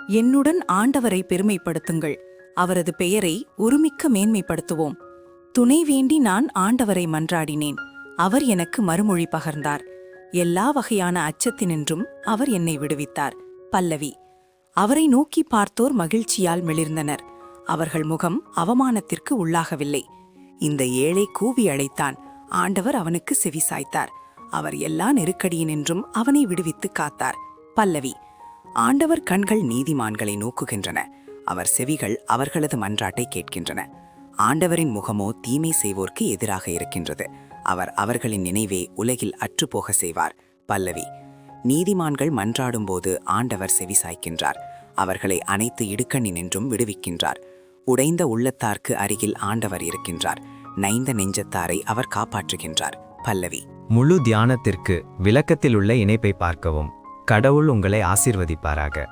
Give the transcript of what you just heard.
என்னுடன் ஆண்டவரை பெருமைப்படுத்துங்கள். அவரது பெயரை ஒருமிக்க மேன்மைப்படுத்துவோம். துணை வேண்டி நான் ஆண்டவரை மன்றாடினேன். அவர் எனக்கு மறுமொழி பகர்ந்தார். எல்லா வகையான அச்சத்தினின்றும் அவர் என்னை விடுவித்தார். பல்லவி. அவரை நோக்கி பார்த்தோர் மகிழ்ச்சியால் மிளிர்ந்தனர். அவர்கள் முகம் அவமானத்திற்கு உள்ளாகவில்லை. இந்த ஏழை கூவி அழைத்தான். ஆண்டவர் அவனுக்கு செவிசாய்த்தார். அவர் எல்லா நெருக்கடியினின்றும் அவனை விடுவித்து காத்தார். பல்லவி. ஆண்டவர் கண்கள் நீதிமான்களை நோக்குகின்றன. அவர் செவிகள் அவர்களது மன்றாட்டை கேட்கின்றன. ஆண்டவரின் முகமோ தீமை செய்வோர்க்கு எதிராக இருக்கின்றது. அவர் அவர்களின் நினைவே உலகில் அற்றுப்போக செய்வார். பல்லவி. நீதிமான்கள் மன்றாடும்போது ஆண்டவர் செவிசாய்க்கின்றார். அவர்களை அனைத்து இடுக்கண்ணினின்றும் விடுவிக்கின்றார். உடைந்த உள்ளத்தார்க்கு அருகில் ஆண்டவர் இருக்கின்றார். நைந்த நெஞ்சத்தாரை அவர் காப்பாற்றுகின்றார். பல்லவி. முழு தியானத்திற்கு விளக்கத்தில் உள்ள இணைப்பை பார்க்கவும். கடவுள் உங்களை ஆசீர்வதிப்பாராக.